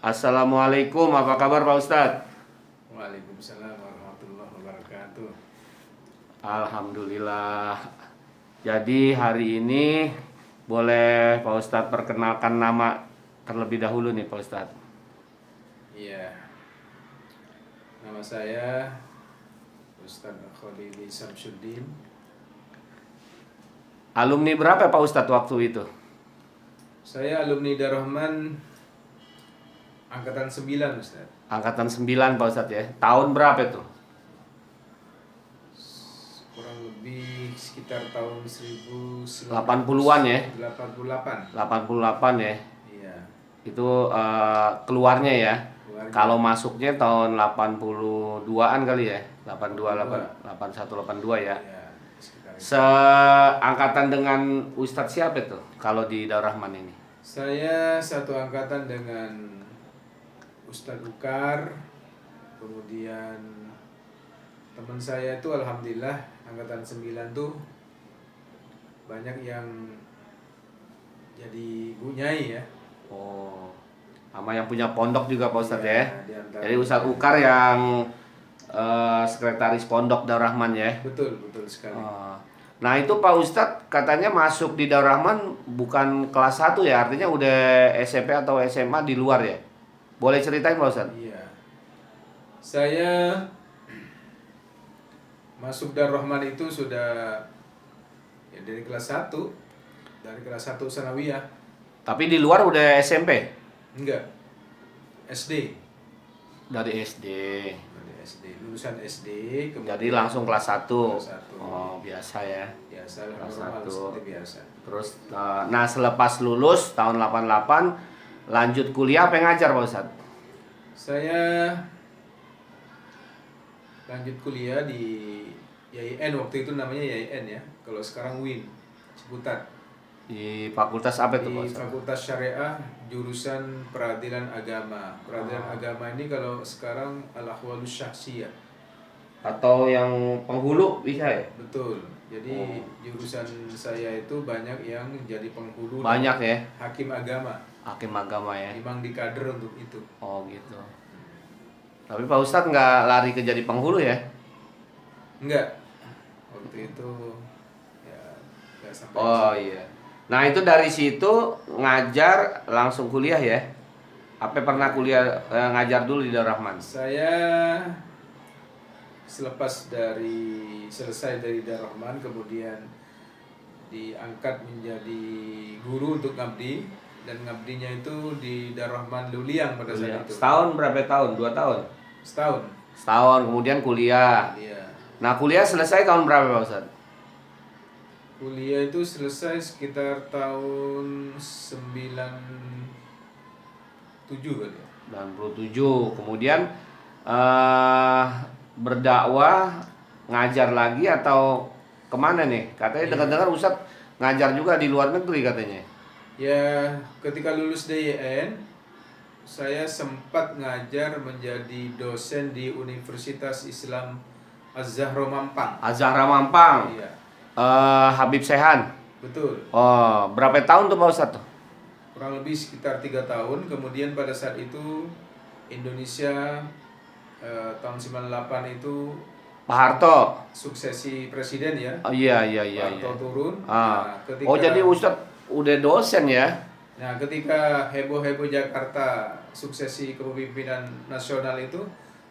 Assalamualaikum, apa kabar Pak Ustadz? Waalaikumsalam warahmatullahi wabarakatuh. Alhamdulillah. Jadi hari ini boleh Pak Ustadz perkenalkan nama terlebih dahulu nih Pak Ustadz. Iya, nama saya Ustadz Khalidi Samsuddin. Alumni berapa Pak Ustadz waktu itu? Saya alumni Darrahman angkatan 9, Ustadz. Angkatan 9 Pak Ustadz ya. Tahun berapa itu? Kurang lebih sekitar tahun 80-an ya? 88. 88 ya. Iya, Itu keluarnya ya. keluarga. Kalau masuknya tahun 82-an kali ya. 82, 81, 82 ya. Iya, sekitar itu. Seangkatan dengan Ustadz siapa itu kalau di Darrahman ini? Saya satu angkatan dengan Ustadz Ukar, kemudian teman saya itu alhamdulillah angkatan 9 tuh banyak yang jadi bunyai ya. Oh, sama yang punya pondok juga Pak Ustadz ya. Di antara- Jadi Ustadz Ukar yang sekretaris pondok Darrahman ya. Betul sekali. Nah itu Pak Ustadz katanya masuk di Darrahman bukan kelas 1 ya, artinya udah SMP atau SMA di luar ya. Boleh ceritain Pak Ustadz? Iya. Saya masuk Darrahman itu sudah ya dari kelas 1. Dari kelas 1 sanawiyah. Tapi di luar udah SMP? Enggak. SD. Dari SD. Dari SD, lulusan SD, Jadi langsung kelas 1. Kelas 1. Oh, biasa ya. Biasa Kelas normal 1. seperti biasa. Terus nah selepas lulus tahun 88 lanjut kuliah apa yang ngajar Pak Ustadz? Saya lanjut kuliah di YIN, waktu itu namanya YIN ya. Kalau sekarang WIN, Ciputat. Di fakultas apa itu Pak Di Ustadz? Fakultas Syariah, jurusan Peradilan Agama. Peradilan Oh. Agama ini kalau sekarang Al-Ahwalus Syakhsiyah. Atau yang penghulu bisa ya? Betul. Jadi jurusan saya itu banyak yang jadi penghulu. Banyak dan ya, Hakim agama. hakim agama ya. Memang dikader untuk itu. Oh gitu. Tapi Pak Ustadz nggak lari ke jadi penghulu ya? Enggak. Waktu itu ya enggak sampai. Oh iya. Nah itu dari situ ngajar langsung kuliah ya? Apa pernah kuliah ngajar dulu di Darrahman? Saya selesai dari Darrahman kemudian diangkat menjadi guru untuk ngabdi, dan ngabdinya itu di Darrahman Luliang pada saat itu. Setahun berapa tahun? 2 tahun? Setahun. Setahun kemudian kuliah. Iya. Nah kuliah selesai tahun berapa Pak Ustadz? Kuliah itu selesai sekitar tahun 97 kali ya. 97. Kemudian berdakwah ngajar lagi atau kemana nih? Katanya dengar-dengar Ustadz ngajar juga di luar negeri katanya. Ya, ketika lulus DIN, saya sempat ngajar menjadi dosen di Universitas Islam Az-Zahra Mampang. Az-Zahra Mampang. Iya, Habib Sehan. betul. Oh, berapa tahun tuh Pak Ustadz tuh? Kurang lebih sekitar 3 tahun. Kemudian pada saat itu Indonesia tahun 98 itu Pak Harto. suksesi presiden ya. Oh, iya. Harto turun. Ah. Nah, ketika, Oh jadi Ustadz udah dosen ya? Nah, ketika heboh-heboh Jakarta suksesi kepemimpinan nasional itu,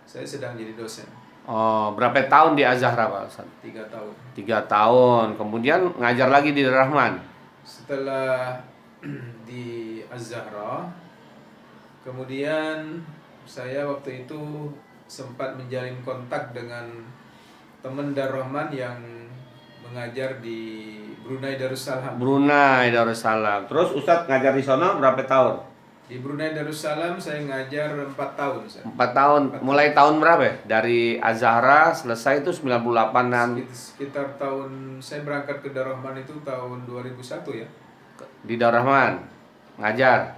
saya sedang jadi dosen. Oh, berapa tahun di Az-Zahra Pak Ustadz? 3 tahun. 3 tahun. Kemudian ngajar lagi di Darrahman. Setelah di Az-Zahra, kemudian saya waktu itu sempat menjalin kontak dengan teman Darrahman yang mengajar di Brunei Darussalam. Brunei Darussalam. Terus Ustadz ngajar di sana berapa tahun? Di Brunei Darussalam saya ngajar 4 tahun. 4 tahun. Mulai tahun berapa ya? Dari Az-Zahra selesai itu 98-an Sekitar tahun saya berangkat ke Darrahman itu tahun 2001 ya. di Darrahman ngajar.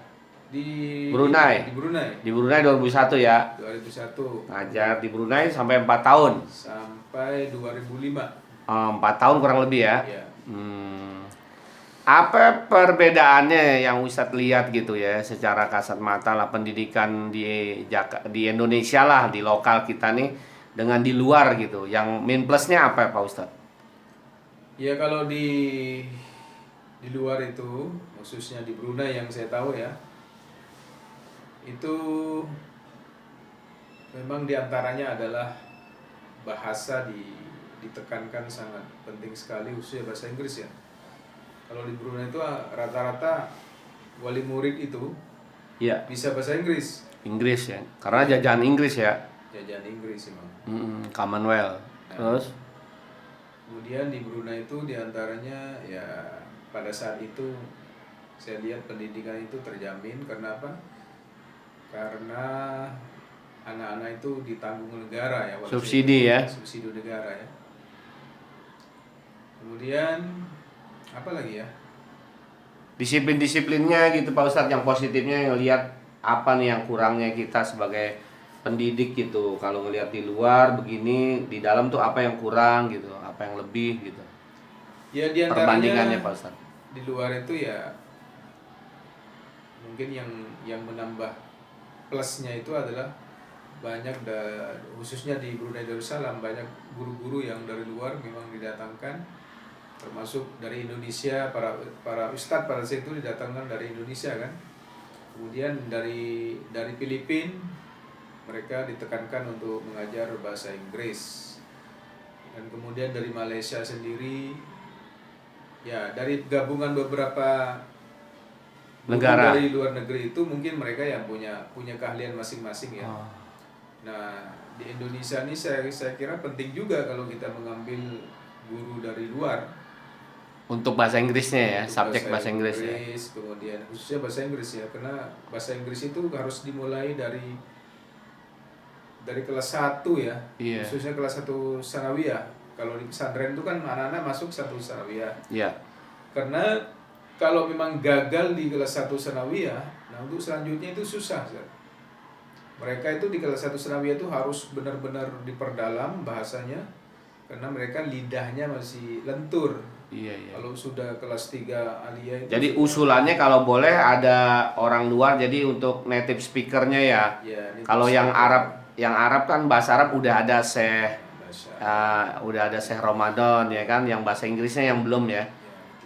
Di Brunei. Di Brunei. Di Brunei 2001 ya. 2001 Ngajar di Brunei sampai 4 tahun. sampai 2005. 4 tahun kurang lebih ya. Ya. Apa perbedaannya yang Ustadz lihat gitu ya secara kasat mata lah pendidikan di Indonesia lah di lokal kita nih dengan di luar gitu. Yang min plusnya apa ya Pak Ustadz? Ya kalau di luar itu, khususnya di Brunei yang saya tahu ya, itu memang diantaranya adalah bahasa ditekankan sangat penting sekali, khususnya bahasa Inggris ya. Kalau di Brunei itu rata-rata wali murid itu Iya, bisa bahasa Inggris, Inggris ya. Karena jajahan Inggris ya. jajahan Inggris memang. Commonwealth. Terus Kemudian di Brunei itu diantaranya ya pada saat itu saya lihat pendidikan itu terjamin. Karena apa? Karena anak-anak itu ditanggung negara ya. subsidi ya. Subsidi negara ya. Kemudian apa lagi ya? Disiplin-disiplinnya gitu Pak Ustadz, yang positifnya yang lihat apa nih yang kurangnya kita sebagai pendidik gitu. Kalau ngelihat di luar begini, di dalam tuh apa yang kurang gitu, apa yang lebih gitu. Ya diantaranya Perbandingannya Pak Ustadz. di luar itu ya mungkin yang menambah plusnya itu adalah banyak khususnya di Brunei Darussalam banyak guru-guru yang dari luar memang didatangkan, termasuk dari Indonesia. Para ustadz pada saat itu didatangkan dari Indonesia kan. Kemudian dari Filipina mereka ditekankan untuk mengajar bahasa Inggris. Dan kemudian dari Malaysia sendiri ya, dari gabungan beberapa guru Negara. dari luar negeri itu mungkin mereka yang punya keahlian masing-masing ya. Nah, di Indonesia ini saya kira penting juga kalau kita mengambil guru dari luar Untuk bahasa Inggrisnya ya, untuk subjek bahasa Inggris ya. kemudian khususnya bahasa Inggris ya, karena bahasa Inggris itu harus dimulai dari kelas 1 ya. Iya. Khususnya kelas 1 sanawiyah. Kalau di pesantren itu kan anak-anak masuk 1 sanawiyah. Iya. Karena kalau memang gagal di kelas 1 sanawiyah, nah untuk selanjutnya itu susah. Mereka itu di kelas 1 sanawiyah itu harus benar-benar diperdalam bahasanya, karena mereka lidahnya masih lentur. Iya, iya. Kalau sudah kelas 3 aliyah itu Jadi usulannya kalau boleh ada orang luar jadi untuk native speakernya ya. ya, ini Kalau terus yang Arab kan bahasa Arab udah ada bahasa Ramadan ya kan, yang bahasa Inggrisnya yang belum ya.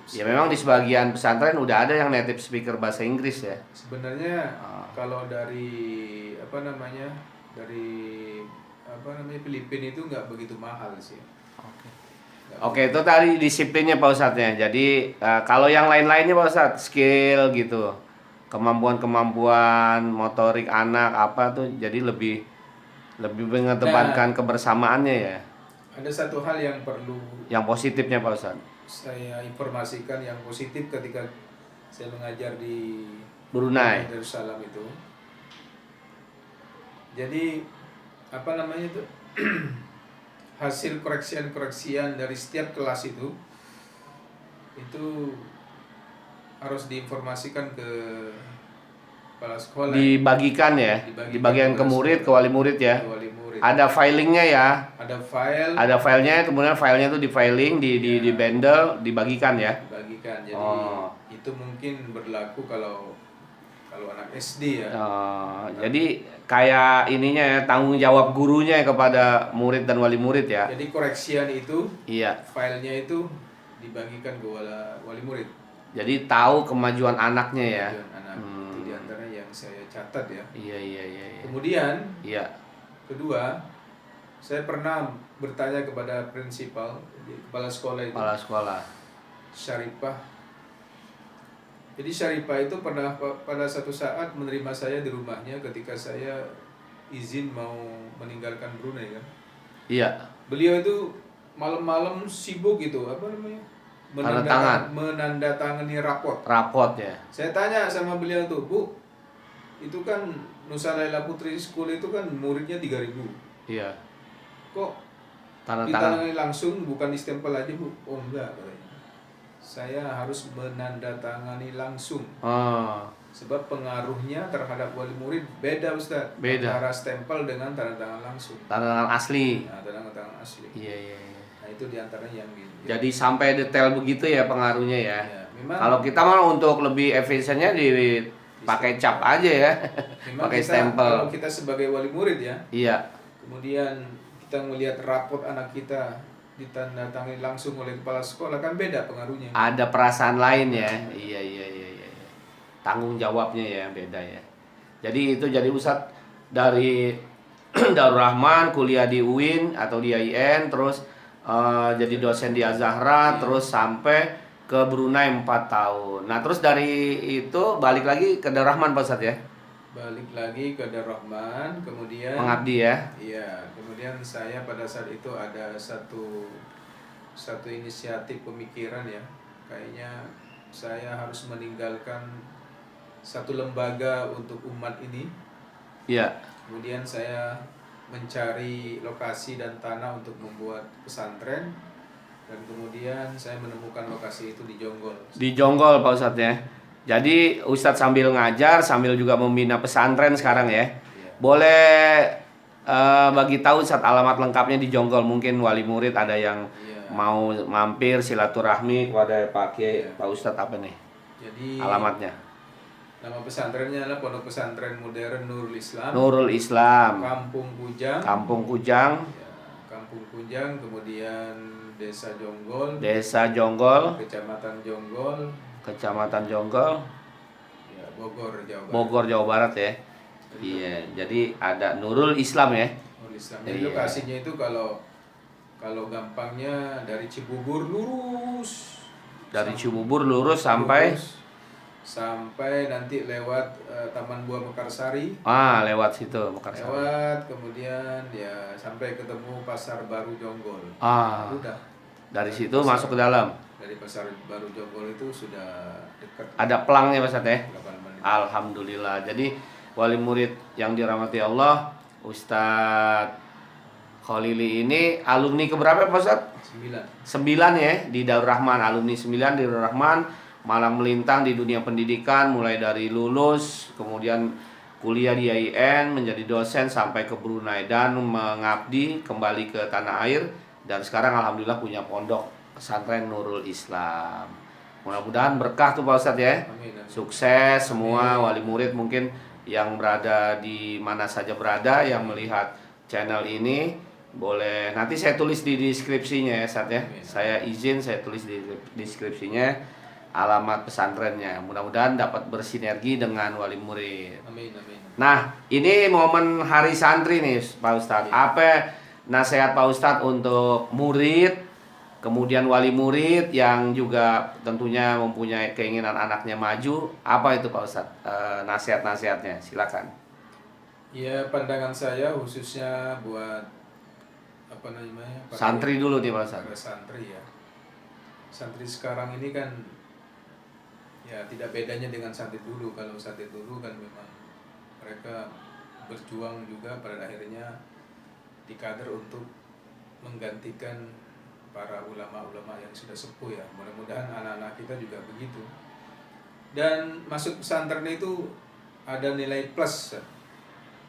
itu Ya memang di sebagian pesantren udah ada yang native speaker bahasa Inggris ya. sebenarnya kalau dari Filipina itu nggak begitu mahal sih. Oke, itu tadi disiplinnya Pak Ustadz ya. Jadi kalau yang lain-lainnya Pak Ustadz, skill gitu. Kemampuan motorik anak apa tuh jadi lebih mengedepankan kebersamaannya ya. Ada satu hal yang perlu Yang positifnya Pak Ustadz. saya informasikan yang positif ketika saya mengajar di Brunei. Darussalam itu. Jadi itu hasil koreksian dari setiap kelas itu harus diinformasikan ke kepala sekolah. Dibagikan ya, dibagikan ke murid, ke wali murid ya. Ke wali murid. Ada filingnya ya. Ada filenya, kemudian filenya itu di filing, di bundle, dibagikan ya. Dibagikan. Jadi itu mungkin berlaku kalau anak SD ya. Jadi kayak ininya ya, tanggung jawab gurunya kepada murid dan wali murid ya. Jadi koreksian itu, iya, filenya itu dibagikan ke wali murid. Jadi tahu kemajuan anaknya ya. Itu diantara yang saya catat ya. Iya. Kemudian, kedua, saya pernah bertanya kepada prinsipal, kepala sekolah itu. Kepala sekolah. Syarifah. Jadi Syarifah itu pernah pada satu saat menerima saya di rumahnya ketika saya izin mau meninggalkan Brunei kan. Iya. Beliau itu malam-malam sibuk gitu, menandatangani rapot. Rapot ya. Saya tanya sama beliau tuh, Bu, itu kan Nusa Laila Putri School itu kan muridnya 3.000. Iya. Kok Tanda tangan ditangani langsung, bukan distempel aja, Bu? Oh enggak, katanya. Saya harus menandatangani langsung. Sebab pengaruhnya terhadap wali murid beda, Ustaz. Beda. Antara stempel dengan tanda tangan langsung. Tanda tangan asli. Nah, tanda tangan asli. Iya. Nah itu diantaranya yang Jadi sampai detail begitu ya pengaruhnya ya. ya, memang Kalau kita mah untuk lebih efisiennya dipakai cap aja ya, memang pakai kita kalau stempel. kita sebagai wali murid ya, Iya, kemudian kita melihat rapot anak kita ditandatangani langsung oleh kepala sekolah, kan beda pengaruhnya. ada perasaan lain ya. Iya, iya, iya, iya. Iya. Tanggung jawabnya ya beda ya. Jadi itu jadi Ustadz dari Darul Rahman kuliah di UIN atau di IAIN, terus jadi dosen di Azahra, terus sampai ke Brunei 4 tahun. Nah terus dari itu balik lagi ke Darul Rahman Pak Ustadz ya, Balik lagi ke Darul Rahman, kemudian mengabdi ya. iya, kemudian saya pada saat itu ada satu inisiatif pemikiran ya, kayaknya saya harus meninggalkan satu lembaga untuk umat ini. Iya. Kemudian saya mencari lokasi dan tanah untuk membuat pesantren, dan kemudian saya menemukan lokasi itu di Jonggol. Di Jonggol Pak Ustadz ya. Jadi Ustadz sambil ngajar sambil juga membina pesantren sekarang ya. Iya. Boleh bagi tahu Ustadz alamat lengkapnya di Jonggol, mungkin wali murid ada yang Iya. mau mampir silaturahmi kepada Pak Kiai, Iya. Pak Ustadz apa nih Jadi alamatnya? nama pesantrennya adalah Pondok Pesantren Modern Nurul Islam. Nurul Islam, Kampung Kujang. Kampung Kujang, Ya, Kampung Kujang, kemudian Desa Jonggol, Desa Jonggol, Kecamatan Jonggol, Kecamatan Jonggol, ya, Bogor, Jawa Barat. Bogor, Jawa Barat ya. Iya, jadi ada Nurul Islam ya. Nurul Islam. Jadi Iya. lokasinya itu kalau gampangnya dari Cibubur lurus. Dari Cibubur lurus sampai sampai nanti lewat Taman Buah Mekarsari. lewat situ Mekarsari. Lewat, kemudian ya sampai ketemu Pasar Baru Jonggol. Udah. Dari situ masuk ke dalam. Dari Pasar Baru Jonggol itu sudah dekat. Ada pelangnya Mas ya. 8 menit. Alhamdulillah. Jadi wali murid yang dirahmati Allah, Ustadz Khalili ini alumni keberapa Pak Ustadz? 9. 9 ya di Darul Rahman, alumni 9 di Darul Rahman, malah melintang di dunia pendidikan mulai dari lulus, kemudian kuliah di IAIN, menjadi dosen sampai ke Brunei dan mengabdi kembali ke tanah air, dan sekarang alhamdulillah punya pondok pesantren Nurul Islam. Mudah-mudahan berkah tuh Pak Ustadz ya. Amin, amin. Sukses semua wali murid mungkin yang berada di mana saja berada yang melihat channel ini. Boleh nanti saya tulis di deskripsinya ya Ustadz ya. Saya izin saya tulis di deskripsinya alamat pesantrennya. Mudah-mudahan dapat bersinergi dengan wali murid. Amin, amin. Nah, ini momen hari santri nih Pak Ustadz. Apa nasihat Pak Ustadz untuk murid, kemudian wali murid yang juga tentunya mempunyai keinginan anaknya maju? Apa itu Pak Ustadz? Nasihat-nasihatnya, silakan. Ya, pandangan saya khususnya buat apa namanya? Santri dulu nih Pak Ustadz. Para santri ya. Santri sekarang ini kan ya tidak bedanya dengan santri dulu. Kalau santri dulu kan memang mereka berjuang juga pada akhirnya dikader untuk menggantikan para ulama-ulama yang sudah sepuh ya. Mudah-mudahan anak-anak kita juga begitu. Dan masuk pesantren itu ada nilai plus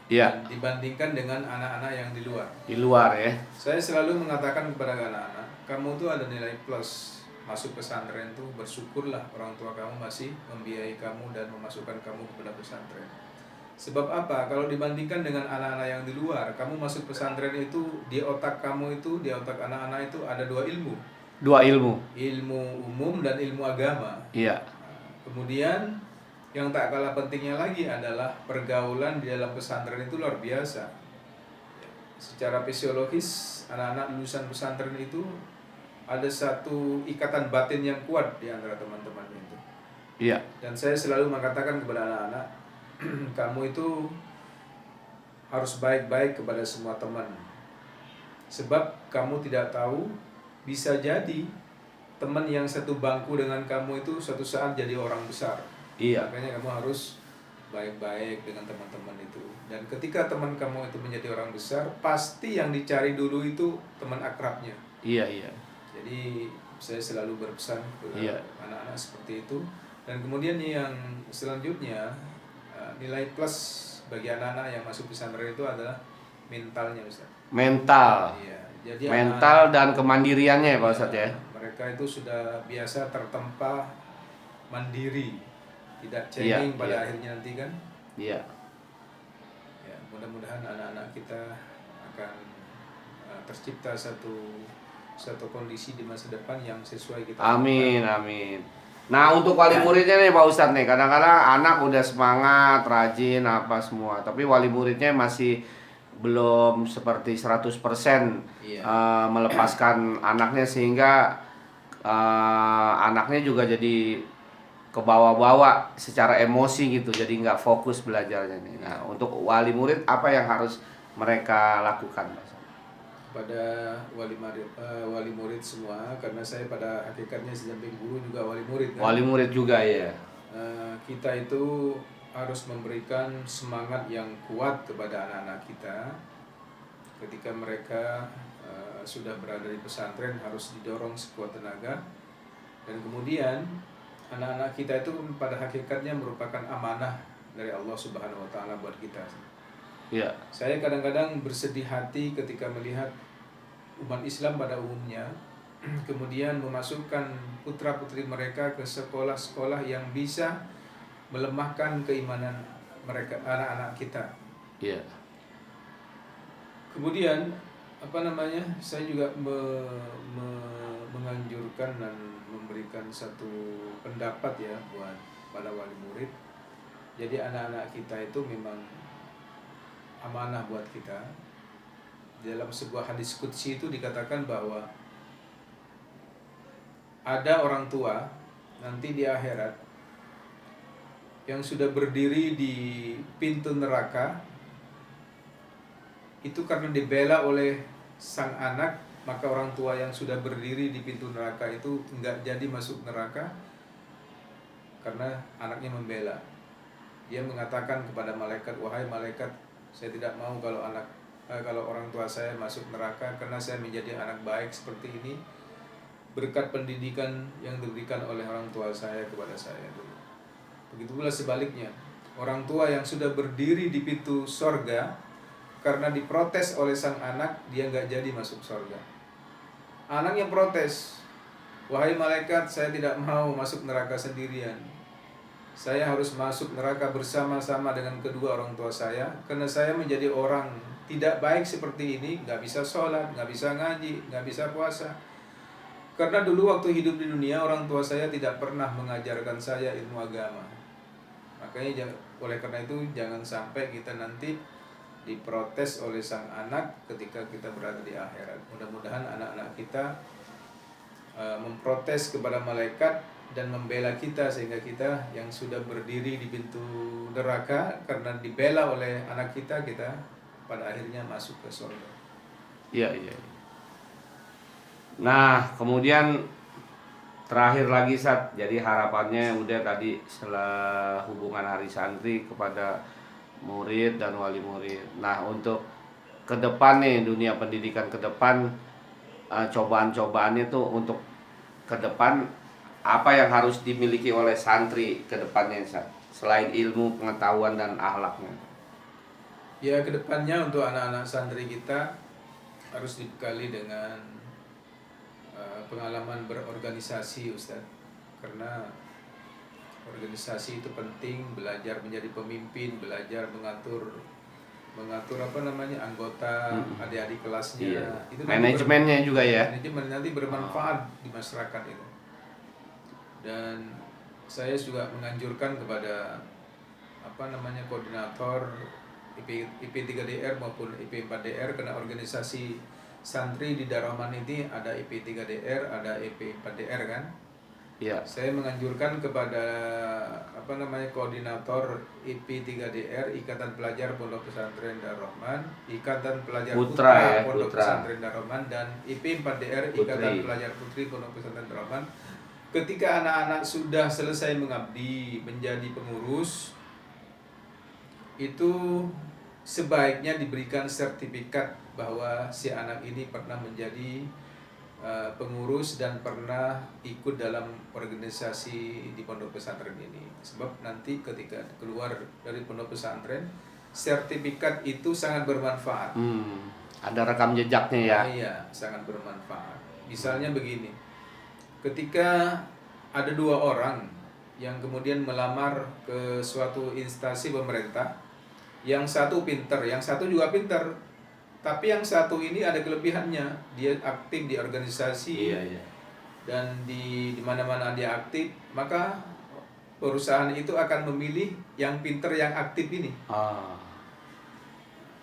Iya, dibandingkan dengan anak-anak yang di luar. di luar ya. Saya selalu mengatakan kepada anak-anak, kamu tuh ada nilai plus. Masuk pesantren tuh bersyukurlah orang tua kamu masih membiayai kamu dan memasukkan kamu kepada pesantren. Sebab apa? Kalau dibandingkan dengan anak-anak yang di luar, kamu masuk pesantren itu di otak kamu itu, di otak anak-anak itu ada 2 ilmu. 2 ilmu. Ilmu umum dan ilmu agama. Iya. Kemudian yang tak kalah pentingnya lagi adalah pergaulan di dalam pesantren itu luar biasa. Secara fisiologis, anak-anak lulusan pesantren itu ada satu ikatan batin yang kuat di antara teman-teman itu. Iya. Dan saya selalu mengatakan kepada anak-anak, kamu itu harus baik-baik kepada semua teman. Sebab kamu tidak tahu, bisa jadi teman yang satu bangku dengan kamu itu suatu saat jadi orang besar. Iya. Makanya kamu harus baik-baik dengan teman-teman itu. Dan ketika teman kamu itu menjadi orang besar, pasti yang dicari dulu itu teman akrabnya. Iya, iya. Jadi saya selalu berpesan kepada Iya. anak-anak seperti itu. Dan kemudian yang selanjutnya, nilai plus bagi anak-anak yang masuk pesantren itu adalah mentalnya Ustaz. Mental. Iya, jadi Mental dan kemandiriannya ya Pak Ustadz ya. mereka itu sudah biasa tertempa mandiri, tidak Iya, cengeng pada iya. akhirnya nanti kan. Iya. Ya, mudah-mudahan anak-anak kita akan tercipta satu kondisi di masa depan yang sesuai kita. Amin, amin. Nah, untuk wali muridnya nih Pak Ustadz nih, kadang-kadang anak udah semangat, rajin, apa semua, tapi wali muridnya masih belum seperti 100% Iya. melepaskan anaknya, sehingga anaknya juga jadi kebawa-bawa secara emosi gitu, jadi nggak fokus belajarnya nih. Nah, untuk wali murid apa yang harus mereka lakukan, Pak? Pada wali murid semua, karena saya pada hakikatnya sejamping guru juga wali murid kan. Wali murid juga ya. Kita itu harus memberikan semangat yang kuat kepada anak-anak kita ketika mereka sudah berada di pesantren, harus didorong sekuat tenaga. Dan kemudian anak-anak kita itu pada hakikatnya merupakan amanah dari Allah Subhanahu wa taala buat kita. Iya. Saya kadang-kadang bersedih hati ketika melihat umat Islam pada umumnya kemudian memasukkan putra-putri mereka ke sekolah-sekolah yang bisa melemahkan keimanan mereka, anak-anak kita. Iya. Kemudian saya juga menganjurkan dan memberikan satu pendapat ya buat para wali murid. Jadi anak-anak kita itu memang amanah buat kita. Dalam sebuah hadis qudsi itu dikatakan bahwa ada orang tua nanti di akhirat yang sudah berdiri di pintu neraka itu karena dibela oleh sang anak, maka orang tua yang sudah berdiri di pintu neraka itu enggak jadi masuk neraka karena anaknya membela. Dia mengatakan kepada malaikat, "Wahai malaikat, saya tidak mau kalau orang tua saya masuk neraka karena saya menjadi anak baik seperti ini berkat pendidikan yang diberikan oleh orang tua saya kepada saya dulu." Begitu pula sebaliknya, orang tua yang sudah berdiri di pintu sorga karena diprotes oleh sang anak, dia nggak jadi masuk sorga. Anaknya protes, "Wahai malaikat, saya tidak mau masuk neraka sendirian. Saya harus masuk neraka bersama-sama dengan kedua orang tua saya karena saya menjadi orang tidak baik seperti ini, nggak bisa sholat, nggak bisa ngaji, nggak bisa puasa. Karena dulu waktu hidup di dunia orang tua saya tidak pernah mengajarkan saya ilmu agama." Makanya oleh karena itu jangan sampai kita nanti diprotes oleh sang anak ketika kita berada di akhirat. Mudah-mudahan anak-anak kita memprotes kepada malaikat dan membela kita sehingga kita yang sudah berdiri di pintu neraka karena dibela oleh anak kita pada akhirnya masuk ke surga. Iya, iya. Nah, kemudian terakhir lagi jadi harapannya udah tadi setelah hubungan hari santri kepada murid dan wali murid. Nah, untuk ke depan nih, dunia pendidikan ke depan, cobaan-cobaannya tuh untuk ke depan apa yang harus dimiliki oleh santri ke depannya, selain ilmu, pengetahuan dan akhlaknya? Ya, kedepannya untuk anak-anak santri kita harus dibekali dengan pengalaman berorganisasi, Ustaz. Karena organisasi itu penting, belajar menjadi pemimpin, belajar mengatur anggota, adik-adik kelasnya. Iya. Itu Manajemennya juga ya. Manajemen nanti bermanfaat di masyarakat itu. Dan saya juga menganjurkan kepada koordinator IP3DR maupun IP4DR, karena organisasi santri di Darahman ini ada IP3DR, ada IP4DR kan. Iya. Saya menganjurkan kepada koordinator IP3DR, Ikatan Pelajar Pondok Pesantren Darahman, Ikatan Pelajar Putra Pondok Pesantren Darahman, dan IP4DR, Ikatan Pelajar Putri Pondok Pesantren Darahman. Ketika anak-anak sudah selesai mengabdi menjadi pengurus, itu sebaiknya diberikan sertifikat bahwa si anak ini pernah menjadi pengurus dan pernah ikut dalam organisasi di pondok pesantren ini. Sebab nanti ketika keluar dari pondok pesantren, sertifikat itu sangat bermanfaat. Ada rekam jejaknya ya. Iya, sangat bermanfaat. Misalnya begini, ketika ada dua orang yang kemudian melamar ke suatu instansi pemerintah, yang satu pinter, yang satu juga pinter, tapi yang satu ini ada kelebihannya, dia aktif di organisasi, dan di mana-mana dia aktif, maka perusahaan itu akan memilih yang pinter, yang aktif ini.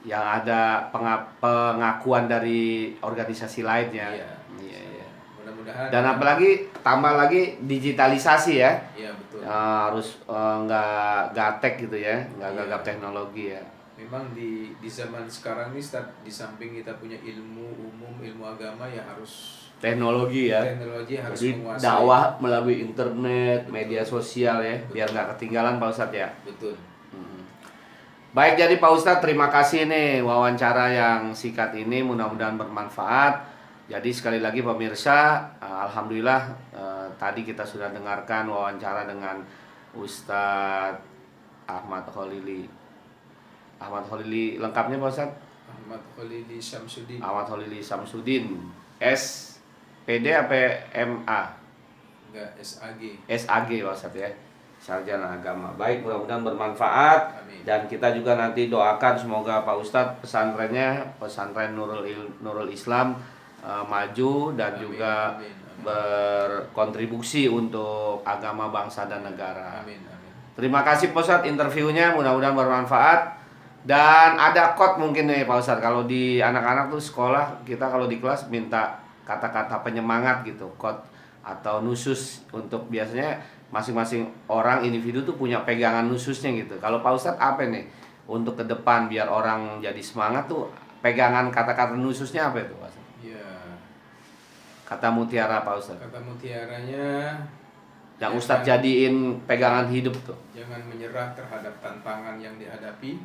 Yang ada pengakuan dari organisasi lainnya. Iya. Mudah-mudahan. Dan apalagi tambah lagi digitalisasi ya. Iya, betul. Harus nggak gaptek gitu ya, nggak gagap teknologi ya. Memang di zaman sekarang ini, di samping kita punya ilmu umum, ilmu agama, ya harus teknologi ya. Teknologi harus jadi menguasai. dakwah melalui internet, media sosial ya, biar nggak ketinggalan Pak Ustadz ya. Betul. Baik, jadi Pak Ustadz terima kasih nih wawancara yang singkat ini, mudah-mudahan bermanfaat. Jadi sekali lagi pemirsa, alhamdulillah tadi kita sudah dengarkan wawancara dengan Ustadz Ahmad Kholili. Ahmad Kholili lengkapnya Pak Ustadz? Ahmad Kholili Syamsuddin. Ahmad Kholili Syamsuddin. S PD apa MA? Enggak, SAG. SAG Pak Ustadz ya. Sarjana Agama. Baik, mudah-mudahan bermanfaat. Amin. Dan kita juga nanti doakan semoga Pak Ustadz pesantrennya, pesantren Nurul Islam maju dan juga berkontribusi untuk agama, bangsa dan negara. Amin. Terima kasih Pak Ustadz interviewnya, mudah-mudahan bermanfaat. Dan ada quote mungkin nih Pak Ustadz, kalau di anak-anak tuh sekolah, kita kalau di kelas minta kata-kata penyemangat gitu, quote atau nusus, untuk biasanya masing-masing orang individu tuh punya pegangan khususnya gitu. Kalau Pak Ustadz apa nih untuk ke depan biar orang jadi semangat tuh, pegangan kata-kata khususnya apa itu Pak Ustadz? Iya. Kata mutiara Pak Ustadz. Kata mutiaranya Yang Ustadz jadiin pegangan hidup tuh. Jangan menyerah terhadap tantangan yang dihadapi,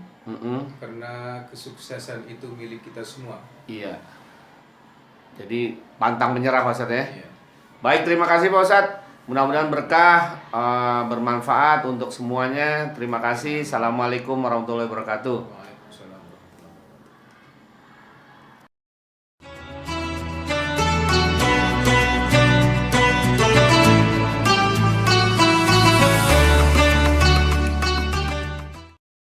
karena kesuksesan itu milik kita semua. Iya. Jadi pantang menyerah Pak Ustadz ya. Iya. Baik, terima kasih Pak Ustadz. Mudah-mudahan berkah, bermanfaat untuk semuanya. Terima kasih. Assalamualaikum warahmatullahi wabarakatuh.